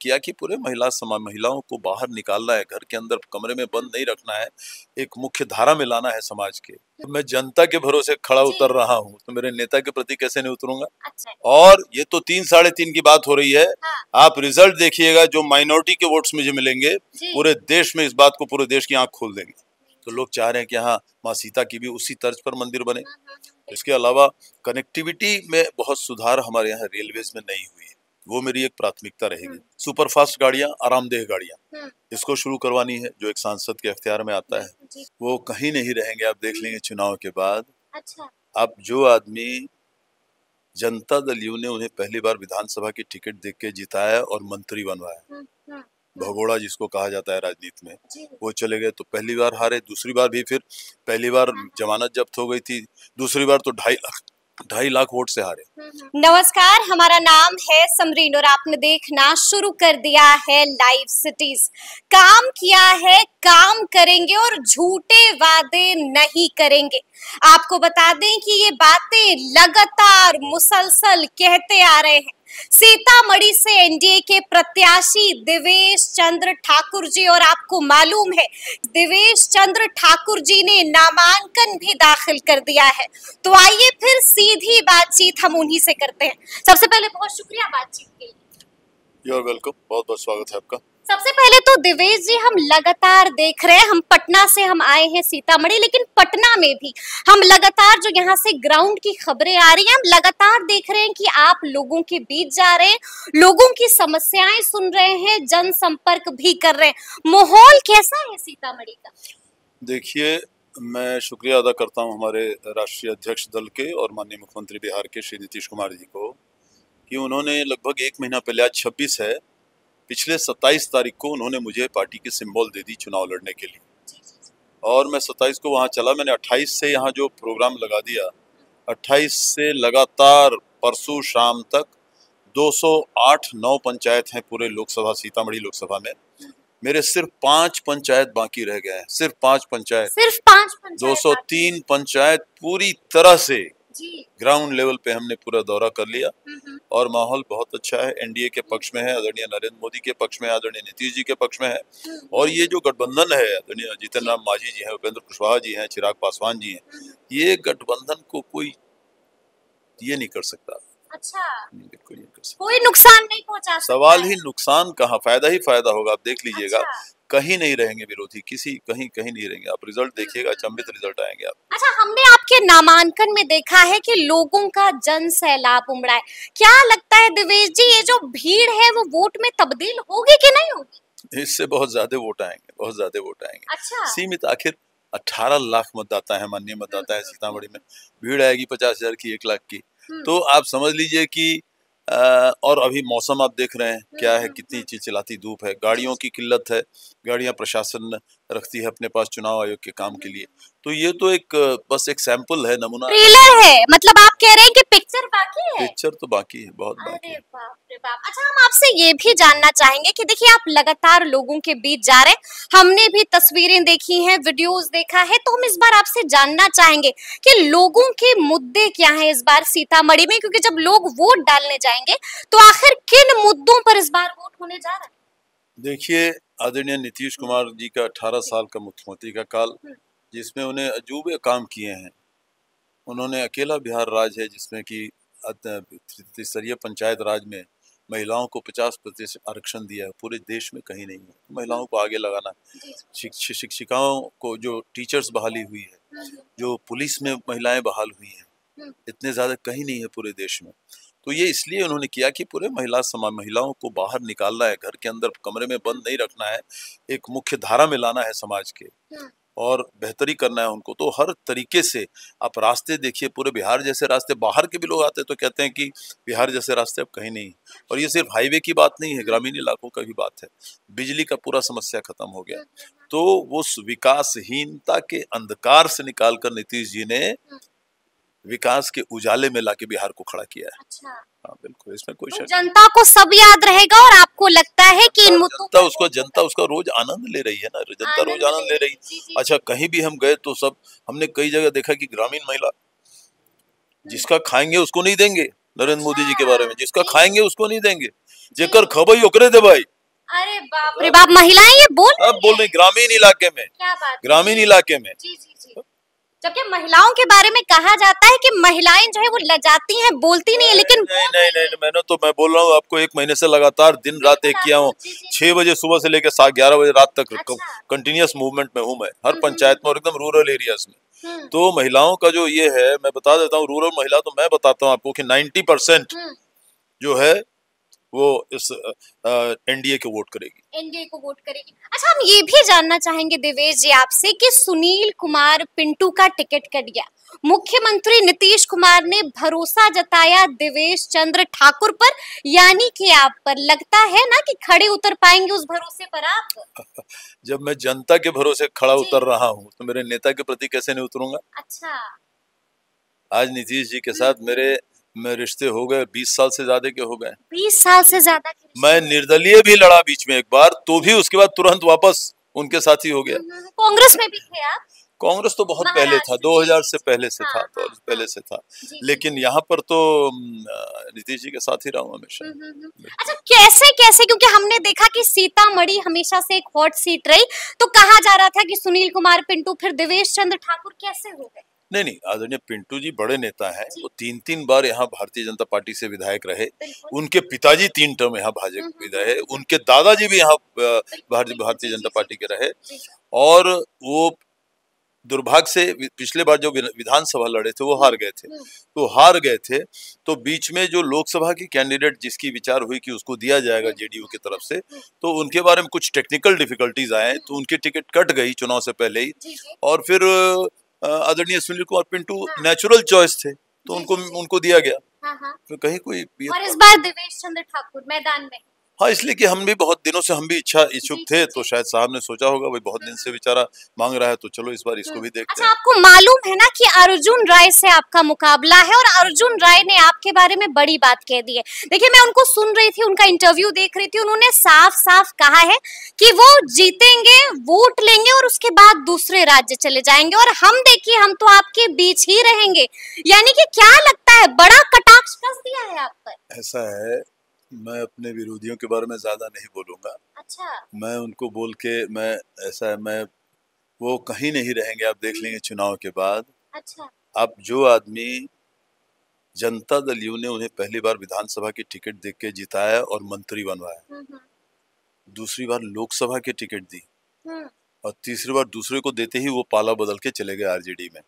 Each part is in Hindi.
किया कि पूरे महिलाओं को बाहर निकालना है, घर के अंदर कमरे में बंद नहीं रखना है, एक मुख्य धारा में लाना है समाज के। तो मैं जनता के भरोसे खड़ा उतर रहा हूँ, तो मेरे नेता के प्रति कैसे नहीं उतरूंगा। अच्छा। और ये तो 3 साढ़े 3 की बात हो रही है। हाँ। आप रिजल्ट देखिएगा, जो माइनॉरिटी के वोट्स मुझे मिलेंगे पूरे देश में, इस बात को पूरे देश की आंख खोल देंगे। तो लोग चाह रहे हैं कि हाँ, माँ सीता की भी उसी तर्ज पर मंदिर बने। इसके अलावा कनेक्टिविटी में बहुत सुधार हमारे यहाँ रेलवेज में नहीं हुई है, वो मेरी एक प्राथमिकता रहेगी। सुपरफास्ट गाड़ियां, आरामदेह गाड़ियां, इसको शुरू करवानी है, जो एक सांसद के अख्तियार में आता है। वो कहीं नहीं रहेंगे, आप देख लेंगे चुनाव के बाद। अच्छा। अब जो आदमी जनता दल यू ने उन्हें पहली बार विधानसभा की टिकट देख के जिताया और मंत्री बनवाया, भगोड़ा जिसको कहा जाता है राजनीति में, वो चले गए तो पहली बार हारे, दूसरी बार भी, फिर पहली बार जमानत जब्त हो गई थी, दूसरी बार तो 2.5 लाख वोट से हारे। नमस्कार, हमारा नाम है समरीन और आपने देखना शुरू कर दिया है लाइव सिटीज। काम किया है, काम करेंगे और झूठे वादे नहीं करेंगे। आपको बता दें कि ये बातें लगातार मुसलसल कहते आ रहे हैं। सीतामढ़ी से एनडीए के प्रत्याशी देवेश चंद्र ठाकुर जी, और आपको मालूम है देवेश चंद्र ठाकुर जी ने नामांकन भी दाखिल कर दिया है। तो आइए फिर सीधी बातचीत हम उन्हीं से करते हैं। सबसे पहले बहुत शुक्रिया बातचीत के लिए। यू आर वेलकम, बहुत बहुत स्वागत है आपका। सबसे पहले तो देवेश जी, हम लगातार देख रहे हैं, हम पटना से हम आए हैं सीतामढ़ी, लेकिन पटना में भी हम लगातार जो यहाँ से ग्राउंड की खबरें आ रही हैं, हम लगातार देख रहे हैं कि आप लोगों के बीच जा रहे हैं, लोगों की समस्याएं सुन रहे हैं, जनसंपर्क भी कर रहे हैं। माहौल कैसा है सीतामढ़ी का? देखिए, मैं शुक्रिया अदा करता हूँ हमारे राष्ट्रीय अध्यक्ष दल के और माननीय मुख्यमंत्री बिहार के श्री नीतीश कुमार जी को, कि उन्होंने लगभग 1 महीना पहले, आज 26 है, पिछले 27 तारीख को उन्होंने मुझे पार्टी की सिंबल दे दी चुनाव लड़ने के लिए। और मैं 27 को वहां चला, मैंने 28 से यहाँ जो प्रोग्राम लगा दिया, 28 से लगातार परसों शाम तक 208-9 पंचायत हैं पूरे लोकसभा, सीतामढ़ी लोकसभा में। मेरे सिर्फ 5 पंचायत बाकी रह गए हैं, सिर्फ 5 पंचायत, सिर्फ 5 पंचायत। 203 पंचायत पूरी तरह से ग्राउंड लेवल पे हमने पूरा दौरा कर लिया और माहौल बहुत अच्छा है। एनडीए के पक्ष में है, आदरणीय नरेंद्र मोदी के पक्ष में है, आदरणीय नीतीश जी के पक्ष में है। और ये जो गठबंधन है, आदरणीय जीतन राम मांझी जी हैं, उपेंद्र कुशवाहा जी हैं, चिराग पासवान जी हैं, ये गठबंधन को कोई ये नहीं कर सकता। अच्छा, बिल्कुल नहीं कर सकता, कोई नुकसान नहीं पहुंचा सकता। सवाल ही नुकसान कहाँ, फायदा ही फायदा होगा। आप देख लीजिएगा। अच्छा। कहीं नहीं रहेंगे विरोधी, कहीं नहीं रहेंगे। आप रिजल्ट देखिएगा, अचंभित रिजल्ट आएंगे आप। अच्छा, हमने आपके नामांकन में देखा है कि लोगों का जन सैलाब उमड़ा है। क्या लगता है देवेश जी, ये जो भीड़ है वो वोट में तब्दील होगी कि नहीं होगी? इससे बहुत ज्यादा वोट आएंगे, बहुत ज्यादा वोट आएंगे। अच्छा। सीमित, आखिर 18 लाख मतदाता है, माननीय मतदाता है सीतामढ़ी में, भीड़ आएगी 50,000 की, 1 लाख की, तो आप समझ लीजिए कि और अभी मौसम आप देख रहे हैं क्या है, कितनी चिलचिलाती धूप है, गाड़ियों की किल्लत है, गाड़ियां प्रशासन रखती है अपने पास चुनाव आयोग के काम के लिए। तो ये तो एक बस एक सैंपल है, नमूना ट्रेलर है, मतलब आप कह रहे हैं कि पिक्चर बाकी है? पिक्चर तो बाकी है, बहुत बाकी है। अरे बाप रे बाप। अच्छा, हम आपसे ये भी जानना चाहेंगे कि देखिए आप लगातार लोगों के बीच जा रहे हैं, हमने भी तस्वीरें देखी हैं, वीडियोस देखा है, तो हम इस बार आपसे जानना चाहेंगे कि लोगों के मुद्दे क्या हैं इस बार सीतामढ़ी में, क्योंकि जब लोग वोट डालने जाएंगे तो आखिर किन मुद्दों पर इस बार वोट होने जा रहा है? देखिए, आदरणीय नीतीश कुमार जी का 18 साल का मुख्यमंत्री का काल, जिसमें उन्हें अजूबे काम किए हैं। उन्होंने अकेला बिहार राज्य है जिसमें कि त्रिस्तरीय पंचायत राज में महिलाओं को 50% आरक्षण दिया है, पूरे देश में कहीं नहीं है। महिलाओं को आगे लगाना, शिक्षिकाओं को जो टीचर्स बहाली हुई है, जो पुलिस में महिलाएं बहाल हुई हैं, इतने ज्यादा कहीं नहीं है पूरे देश में। तो ये इसलिए उन्होंने किया कि पूरे महिलाओं को बाहर निकालना है, घर के अंदर कमरे में बंद नहीं रखना है, एक मुख्य धारा में लाना है समाज के और बेहतरी करना है उनको। तो हर तरीके से आप रास्ते देखिए, पूरे बिहार जैसे रास्ते, बाहर के भी लोग आते तो कहते हैं कि बिहार जैसे रास्ते अब कहीं नहीं। और ये सिर्फ हाईवे की बात नहीं है, ग्रामीण इलाकों का भी बात है। बिजली का पूरा समस्या खत्म हो गया। तो वो विकासहीनता के अंधकार से निकालकर नीतीश जी ने विकास के उजाले में लाके बिहार को खड़ा किया है। अच्छा। हाँ बिल्कुल, इसमें कोई शक। जनता को सब याद रहेगा और आपको लगता है कि इन मुद्दों जनता उसका रोज आनंद ले रही है ना, जनता रोज आनंद ले रही है। अच्छा, कहीं भी हम गए तो सब, हमने कई जगह देखा कि ग्रामीण महिला, जिसका खाएंगे उसको नहीं देंगे, नरेंद्र मोदी जी के बारे में, जिसका खाएंगे उसको नहीं देंगे, जेकर खबई ओकरे दे भाई, अरे बाप रे बाप, महिलाएं ये अब बोल रही ग्रामीण इलाके में, क्या बात, ग्रामीण इलाके में। जी जी जी। जबकि महिलाओं के बारे में कहा जाता है कि महिलाएं जो है वो लजाती हैं, बोलती नहीं है, लेकिन नहीं, मैं बोल रहा हूँ आपको, 1 महीने से लगातार दिन रात एक किया हूँ। 6 बजे सुबह से लेकर 11 बजे रात तक कंटिन्यूस मूवमेंट में हूँ मैं, हर पंचायत में और एकदम रूरल एरियाज में। तो महिलाओं का जो ये है, मैं बता देता हूँ, रूरल महिला तो मैं बताता हूँ आपको कि 90% जो है वो इस एनडीए को वोट करेगी, एनडीए को वोट करेगी। अच्छा, हम ये भी जानना चाहेंगे देवेश जी आपसे कि सुनील कुमार पिंटू का टिकट कट गया, मुख्यमंत्री नीतीश कुमार ने भरोसा जताया देवेश चंद्र ठाकुर पर, यानी कि आप पर लगता है ना कि खड़े उतर पाएंगे उस भरोसे पर आप? जब मैं जनता के भरोसे खड़ा उतर रहा हूँ तो मेरे नेता के प्रति कैसे नहीं उतरूंगा? अच्छा, आज नीतीश जी के साथ मेरे रिश्ते हो गए 20 साल से ज्यादा के हो गए। 20 साल से ज्यादा के मैं निर्दलीय भी लड़ा बीच में एक बार, तो भी उसके बाद तुरंत वापस उनके साथ ही हो गया। कांग्रेस में भी थे आप? कांग्रेस तो बहुत पहले था, 2000 से पहले से था, तो पहले से था, लेकिन यहाँ पर तो नीतीश जी के साथ ही रहा हूँ हमेशा। अच्छा, कैसे कैसे, क्योंकि हमने देखा कि सीतामढ़ी हमेशा से एक हॉट सीट रही, तो कहा जा रहा था कि सुनील कुमार पिंटू फिर देवेश चंद्र ठाकुर कैसे हो गए? नहीं, आदरणीय पिंटू जी बड़े नेता हैं, वो 3-3 बार यहाँ भारतीय जनता पार्टी से विधायक रहे, उनके पिताजी 3 टर्म यहाँ भाजपा विधायक रहे, उनके दादाजी भी यहाँ भारतीय जनता पार्टी के रहे, और वो दुर्भाग्य से पिछले बार जो विधानसभा लड़े थे वो हार गए थे। तो बीच में जो लोकसभा की कैंडिडेट जिसकी विचार हुई कि उसको दिया जाएगा जेडीयू की तरफ से, तो उनके बारे में कुछ टेक्निकल डिफिकल्टीज आए, तो उनकी टिकट कट गई चुनाव से पहले ही, और फिर आदरणीय सुनील कुमार पिंटू नेचुरल चॉइस थे, तो उनको दिया गया। तो कहीं कोई, और इस बार देवेश चंद्र ठाकुर मैदान में। हाँ, इसलिए कि हम भी बहुत दिनों से इच्छुक थे, तो शायद साहब ने सोचा होगा भाई बहुत दिन से बेचारा मांग रहा है, तो चलो इस बार इसको भी देखते हैं। अच्छा, आपको मालूम है ना कि अर्जुन राय से आपका मुकाबला है, और अर्जुन राय ने आपके बारे में बड़ी बात कह दी है। देखिए, मैं उनको सुन रही थी, उनका इंटरव्यू देख रही थी, उन्होंने साफ साफ कहा है कि वो जीतेंगे, वोट लेंगे और उसके बाद दूसरे राज्य चले जाएंगे, और हम देखिए हम तो आपके बीच ही रहेंगे। यानी कि क्या लगता है, बड़ा कटाक्ष कस दिया है आप पर? ऐसा है, मैं अपने विरोधियों के बारे में ज्यादा नहीं बोलूंगा। अच्छा। मैं उनको बोल के मैं वो कहीं नहीं रहेंगे, आप देख लेंगे चुनाव के बाद। अच्छा। अब जो आदमी जनता दल यू ने उन्हें पहली बार विधानसभा की टिकट देके के जिताया और मंत्री बनवाया, दूसरी बार लोकसभा की टिकट दी, और तीसरी बार दूसरे को देते ही वो पाला बदल के चले गए आरजेडी में,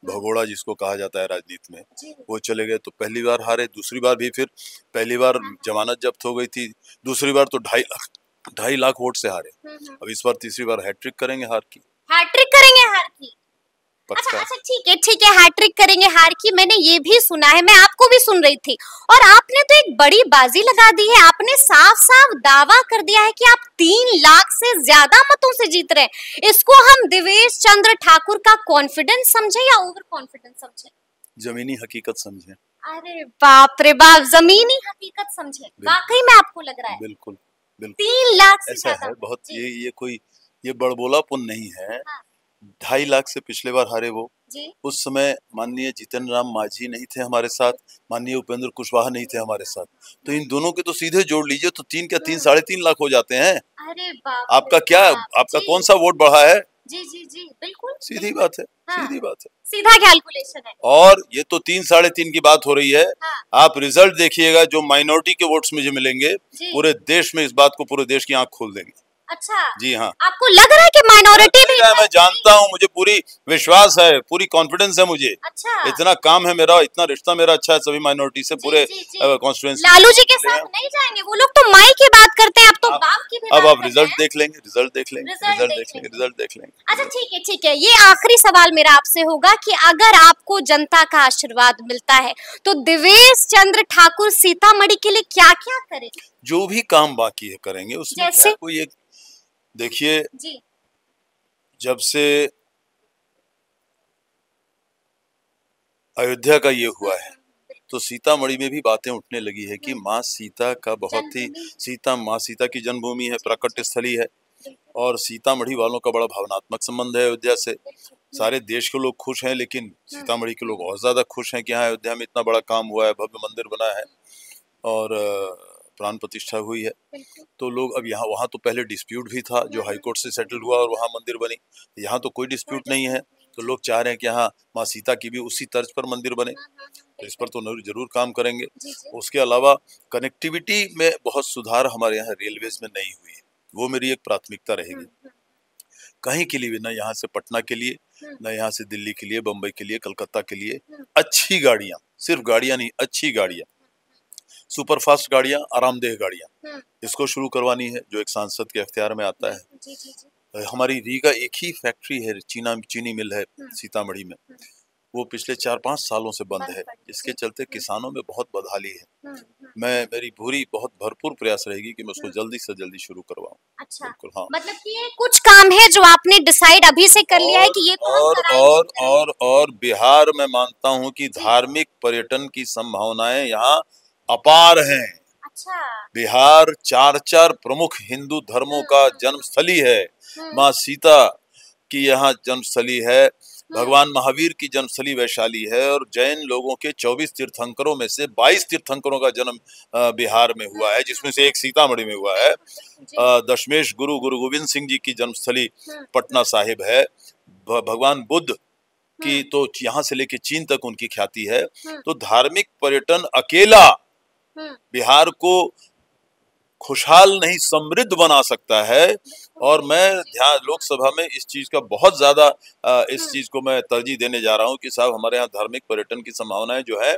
भगोड़ा जिसको कहा जाता है राजनीति में, वो चले गए। तो पहली बार हारे, दूसरी बार भी, फिर पहली बार जमानत जब्त हो गई थी, दूसरी बार तो 2.5 लाख वोट से हारे। अब इस बार तीसरी बार हैट्रिक करेंगे हार की। अच्छा, ठीक है, हैट्रिक करेंगे हार की, मैंने ये भी सुना है, मैं आपको भी सुन रही थी, और आपने तो एक बड़ी बाजी लगा दी है, आपने साफ साफ दावा कर दिया है कि आप 3 लाख से ज्यादा मतों से जीत रहे हैं। इसको हम देवेश चंद्र ठाकुर का कॉन्फिडेंस समझे या ओवर कॉन्फिडेंस समझे? जमीनी हकीकत समझे। अरे बाप रे बाप, जमीनी हकीकत समझे, वाकई में आपको लग रहा है? बिल्कुल 3 लाख से ऐसा है, बहुत ये बड़बोलापन नहीं है। 2.5 लाख से पिछले बार हारे वो, उस समय माननीय जीतन राम मांझी नहीं थे हमारे साथ, माननीय उपेंद्र कुशवाहा नहीं थे हमारे साथ, तो इन दोनों के तो सीधे जोड़ लीजिए तो 3 क्या 3-3.5 लाख हो जाते हैं। अरे बाप, आपका कौन सा वोट बढ़ा है? जी बिल्कुल सीधी बात है, सीधी बात है, सीधा कैलकुलेशन है। और ये तो 3-3.5 की बात हो रही है। आप रिजल्ट देखिएगा, जो माइनॉरिटी के वोट्स मुझे मिलेंगे पूरे देश में, इस बात को पूरे देश की आंख खोल देंगे। अच्छा, जी हाँ, आपको लग रहा है कि माइनॉरिटी भी? मैं जानता हूँ, मुझे पूरी विश्वास है, पूरी कॉन्फिडेंस है मुझे। अच्छा, इतना काम है मेरा, इतना रिश्ता मेरा अच्छा है सभी माइनॉरिटी से, पूरे कॉन्स्टिट्यूएंसी। लालू जी के साथ नहीं जाएंगे वो लोग, तो माई की बात करते हैं, अब तो बाप की भी बात। अब आप रिजल्ट देख लेंगे। अच्छा, ठीक है, ये आखिरी सवाल मेरा आपसे होगा कि अगर आपको जनता का आशीर्वाद मिलता है तो देवेश चंद्र ठाकुर सीतामढ़ी के लिए क्या क्या करेंगे? जो भी काम बाकी है करेंगे, उसमें कोई एक, देखिए जब से अयोध्या का ये हुआ है तो सीतामढ़ी में भी बातें उठने लगी है कि माँ सीता का बहुत ही, माँ सीता की जन्मभूमि है, प्राकट्य स्थली है, और सीतामढ़ी वालों का बड़ा भावनात्मक संबंध है अयोध्या से। सारे देश के लोग खुश हैं, लेकिन सीतामढ़ी के लोग और ज्यादा खुश हैं कि हाँ अयोध्या में इतना बड़ा काम हुआ है, भव्य मंदिर बना है, और प्राण प्रतिष्ठा हुई है। तो लोग अब यहाँ वहाँ तो पहले डिस्प्यूट भी था जो हाई कोर्ट से सेटल हुआ और वहाँ मंदिर बनी। यहाँ तो कोई डिस्प्यूट नहीं है, तो लोग चाह रहे हैं कि यहाँ माँ सीता की भी उसी तर्ज पर मंदिर बने। तो इस पर तो जरूर काम करेंगे। उसके अलावा कनेक्टिविटी में बहुत सुधार हमारे यहाँ रेलवेज में नहीं हुई है, वो मेरी एक प्राथमिकता रहेगी। कहीं के लिए भी, न यहाँ से पटना के लिए, न यहाँ से दिल्ली के लिए, बम्बई के लिए, कलकत्ता के लिए अच्छी गाड़ियां, सिर्फ गाड़ियां नहीं, अच्छी गाड़ियां, सुपरफास्ट गाड़ियां, आरामदेह गाड़ियां, इसको शुरू करवानी है, जो एक सांसद के अख्तियार में आता है। हमारी रीगा एक ही फैक्ट्री है, चीनी मिल है सीतामढ़ी में, वो पिछले 4-5 सालों से बंद है, जिसके चलते किसानों में बहुत बदहाली है। मेरी पूरी बहुत भरपूर प्रयास रहेगी कि मैं उसको जल्दी से जल्दी शुरू करवाऊं। अच्छा, बिल्कुल, हाँ। मतलब कि ये कुछ काम है जो आपने डिसाइड अभी से कर लिया है कि ये और बिहार में मानता हूं कि धार्मिक पर्यटन की संभावनाएं यहाँ अपार हैं। अच्छा, बिहार 4 प्रमुख हिंदू धर्मों का जन्मस्थली है। माँ सीता की यहाँ जन्मस्थली है, भगवान महावीर की जन्मस्थली वैशाली है, और जैन लोगों के 24 तीर्थंकरों में से 22 तीर्थंकरों का जन्म बिहार में हुआ है, जिसमें से एक सीतामढ़ी में हुआ है। दशमेश गुरु गोविंद सिंह जी की जन्मस्थली पटना साहिब है। भगवान बुद्ध की तो यहाँ से लेके चीन तक उनकी ख्याति है। तो धार्मिक पर्यटन अकेला बिहार को खुशहाल नहीं, समृद्ध बना सकता है। और मैं लोकसभा में इस चीज का बहुत ज्यादा इस चीज को मैं तरजीह देने जा रहा हूँ कि साहब हमारे यहाँ धार्मिक पर्यटन की संभावनाएं जो है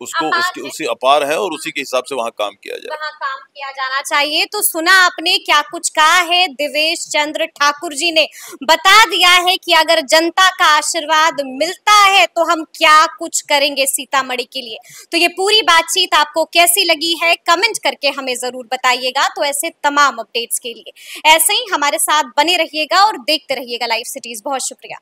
उसको उसी अपार है, और उसी के हिसाब से वहाँ काम किया जाए, वहाँ काम किया जाना चाहिए। तो सुना आपने क्या कुछ कहा है देवेश चंद्र ठाकुर जी ने, बता दिया है कि अगर जनता का आशीर्वाद मिलता है तो हम क्या कुछ करेंगे सीतामढ़ी के लिए। तो ये पूरी बातचीत आपको कैसी लगी है कमेंट करके हमें जरूर बताइएगा। तो ऐसे तमाम अपडेट्स के लिए ऐसे ही हमारे साथ बने रहिएगा और देखते रहिएगा लाइव सिटीज। बहुत शुक्रिया।